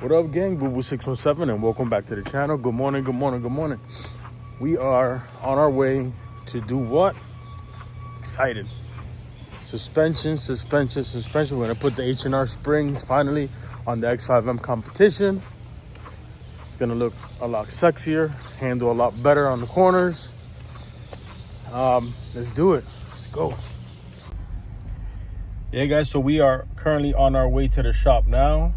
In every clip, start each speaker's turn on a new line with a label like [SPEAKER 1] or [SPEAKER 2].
[SPEAKER 1] What up, gang? Boo617, and welcome back to the channel. Good morning, good morning, good morning. We are on our way to do what? Excited. Suspension. We're gonna put the H&R Springs finally on the X5M Competition. It's gonna look a lot sexier, handle a lot better on the corners. Let's do it. Let's go. Yeah, guys, so we are currently on our way to the shop now.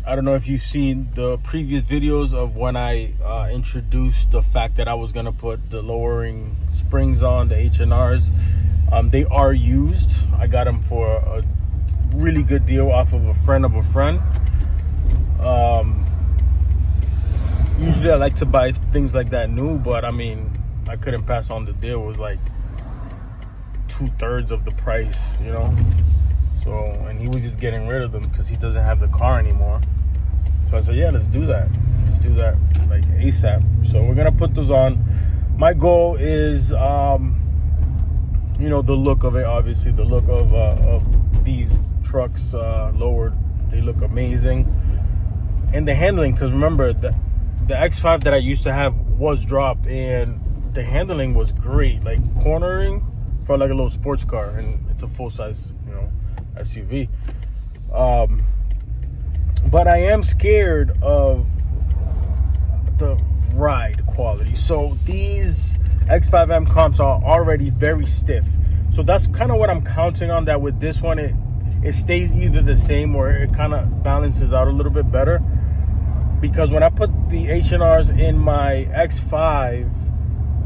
[SPEAKER 1] I don't know if you've seen the previous videos of when I introduced the fact that I was gonna put the lowering springs on the H&Rs. They are used. I got them for a really good deal off of a friend of a friend. Usually I like to buy things like that new, but I mean, I couldn't pass on the deal. It was like 2/3 of the price, you know? So, and he was just getting rid of them because he doesn't have the car anymore. So I said, yeah, let's do that. Let's do that like ASAP. So we're gonna put those on. My goal is, you know, the look of it, obviously. The look of these trucks lowered, they look amazing. And the handling, because remember, the X5 that I used to have was dropped, and the handling was great. Like, cornering felt like a little sports car, and it's a full-size, you know, SUV. But I am scared of the ride quality. So these X5M comps are already very stiff. So that's kind of what I'm counting on, that with this one, it stays either the same or it kind of balances out a little bit better. Because when I put the H&Rs in my X5,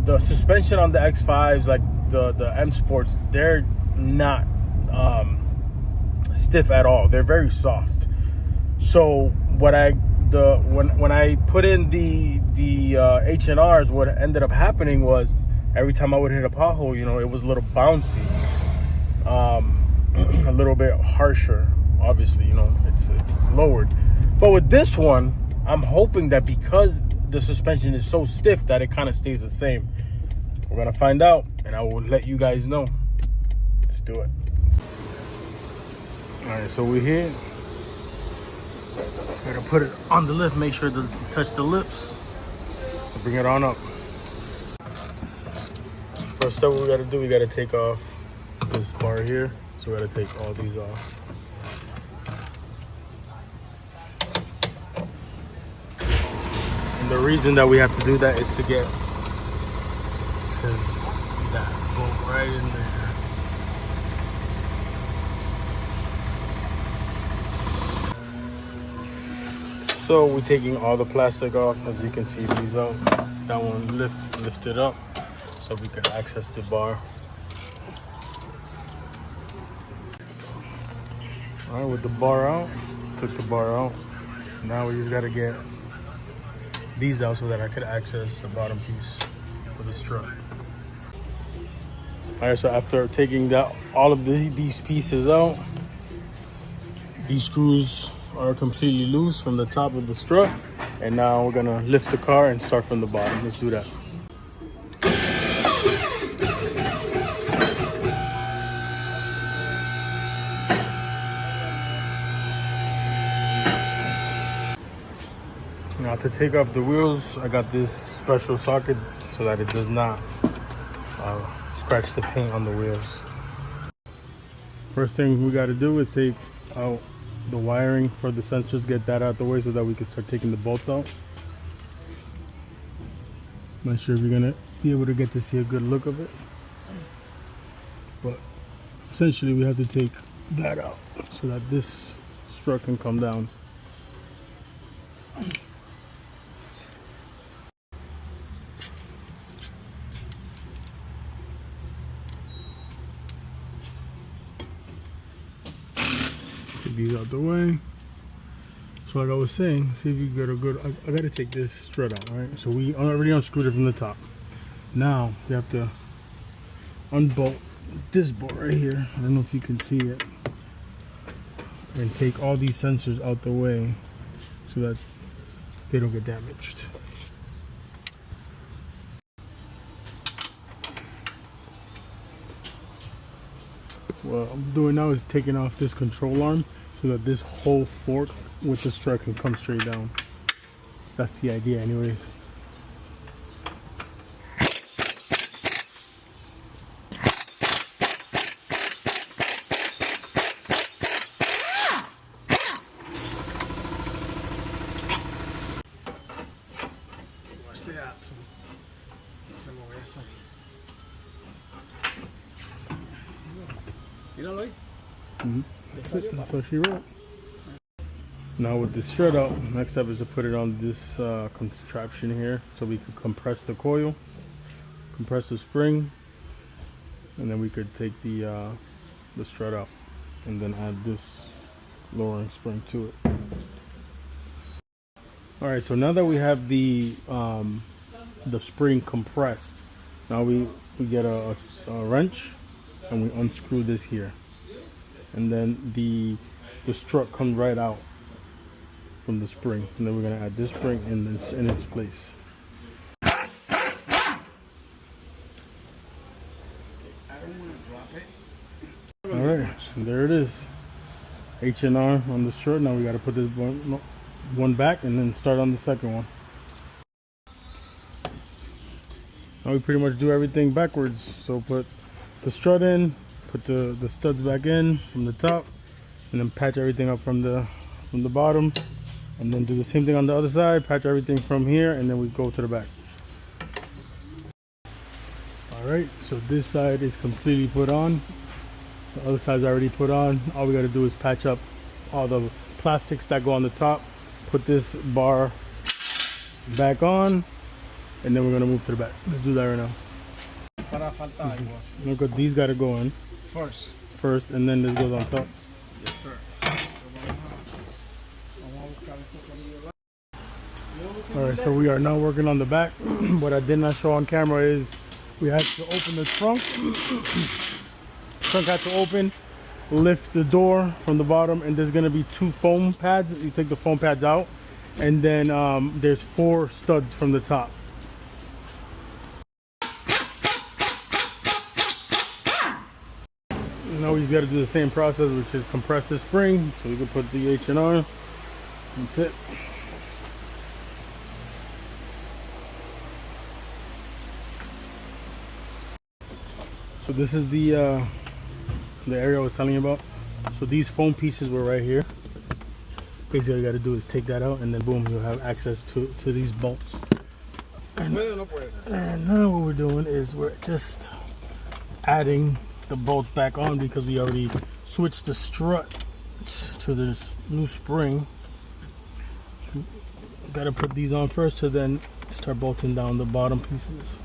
[SPEAKER 1] the suspension on the X5s, like the M Sports, they're not stiff at all. They're very soft. So when I put in the H&Rs, what ended up happening was every time I would hit a pothole, you know, it was a little bouncy, a little bit harsher. Obviously, you know, it's lowered. But with this one, I'm hoping that because the suspension is so stiff that it kind of stays the same. We're gonna find out, and I will let you guys know. Let's do it. All right, so we're here. Gotta put it on the lift, make sure it doesn't touch the lips. Bring it on up. First step we gotta do, we gotta take off this bar here. So we gotta take all these off. And the reason that we have to do that is to get to that bolt right in there. So we're taking all the plastic off. As you can see, these out. That one lifted up so we can access the bar. All right, with the bar out, took the bar out. Now we just gotta get these out so that I could access the bottom piece of the strut. All right, so after taking all of these pieces out, these screws are completely loose from the top of the strut, and now we're gonna lift the car and start from the bottom. Let's do that. Now to take off the wheels, I got this special socket so that it does not scratch the paint on the wheels. First thing we got to do is take out the wiring for the sensors, get that out the way so that we can start taking the bolts out. Not sure if you're gonna be able to get to see a good look of it, but essentially we have to take that out so that this strut can come down. Take these out the way. So like I was saying, see if you get a good, I gotta take this strut out, right? So we already unscrewed it from the top. Now we have to unbolt this bolt right here. I don't know if you can see it. And take all these sensors out the way so that they don't get damaged. What I'm doing now is taking off this control arm so that this whole fork with the strut can come straight down. That's the idea anyways. That's what she wrote. Now with this strut out, next step is to put it on this contraption here so we could compress the coil, compress the spring, and then we could take the strut out and then add this lowering spring to it. All right, so now that we have the spring compressed, now we get a wrench and we unscrew this here, and then the strut comes right out from the spring, and then we're gonna add this spring in its place. All right, and there it is, H&R on the strut. Now we got to put this one back and then start on the second one. Now we pretty much do everything backwards. So put the strut in, put the studs back in from the top, and then patch everything up from the bottom, and then do the same thing on the other side, patch everything from here, and then we go to the back. All right, so this side is completely put on, the other side's already put on. All we got to do is patch up all the plastics that go on the top, put this bar back on, and then we're gonna move to the back. Let's do that right now. Look at these, got to go in first, and then this goes on top.
[SPEAKER 2] Yes, sir.
[SPEAKER 1] All right, so we are now working on the back. What I did not show on camera is we had to open the trunk. Trunk had to open, lift the door from the bottom, and there's gonna be 2 foam pads. You take the foam pads out, and then there's 4 studs from the top. Now we just got to do the same process, which is compress the spring so we can put the H&R. That's it. So this is the area I was telling you about. So these foam pieces were right here. Basically all you got to do is take that out, and then boom, you'll have access to these bolts. And now what we're doing is we're just adding the bolts back on, because we already switched the strut to this new spring. Got to put these on first to then start bolting down the bottom pieces.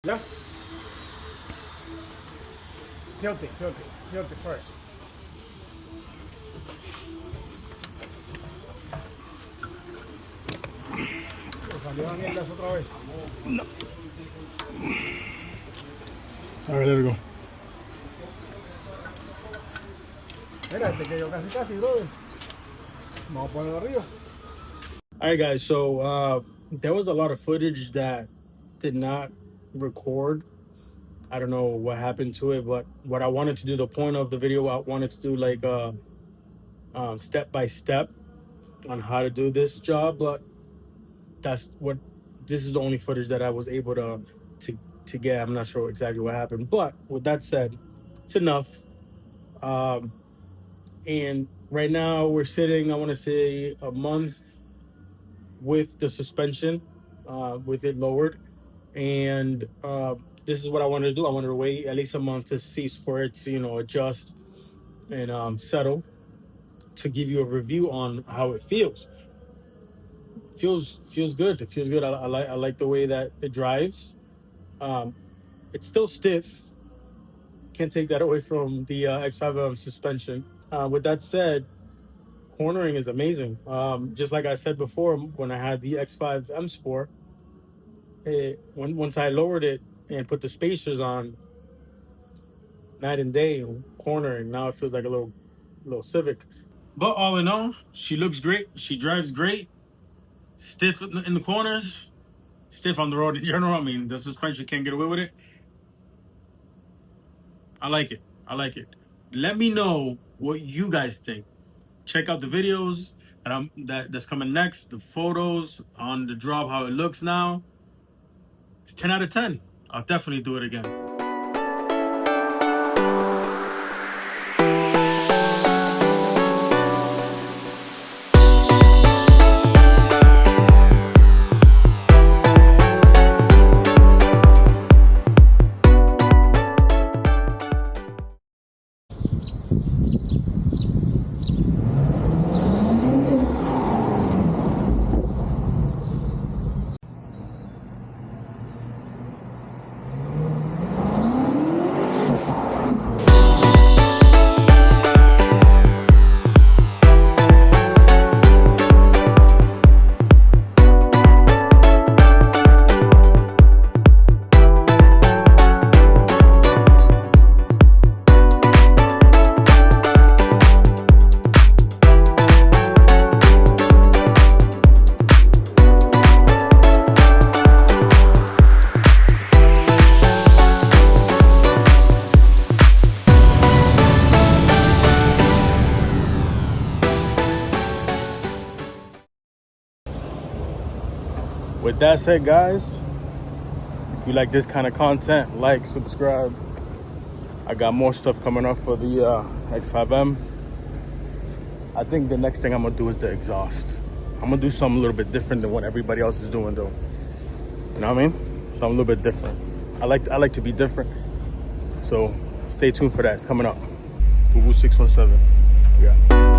[SPEAKER 2] Yeah. Tilt it first.
[SPEAKER 1] No. All right, there we go. All right, guys. So there was a lot of footage that did not record. I don't know what happened to it, but what I wanted to do, the point of the video, I wanted to do like a step by step on how to do this job. But this is the only footage that I was able to get. I'm not sure exactly what happened, but with that said, it's enough. And right now we're sitting, I want to say, a month with the suspension, with it lowered. And this is what I wanted to do. I wanted to wait at least a month to see for it to, adjust and settle, to give you a review on how it feels. Feels good. It feels good. I like the way that it drives. It's still stiff. Can't take that away from the X5M suspension. With that said, cornering is amazing. Just like I said before, when I had the X5M Sport, once I lowered it and put the spacers on, night and day cornering. Now it feels like a little Civic. But all in all, she looks great. She drives great. Stiff in the corners, stiff on the road in general. I mean, the suspension can't get away with it. I like it. let me know what you guys think. Check out the videos that's coming next, the photos on the drop, how it looks now. It's 10 out of 10. I'll definitely do it again. With that said, guys, if you like this kind of content, like, subscribe. I got more stuff coming up for the X5M. I think the next thing I'm gonna do is the exhaust. I'm gonna do something a little bit different than what everybody else is doing, though. You know what I mean? Something a little bit different. I like to be different. So stay tuned for that. It's coming up. Boo Boo 617. Yeah.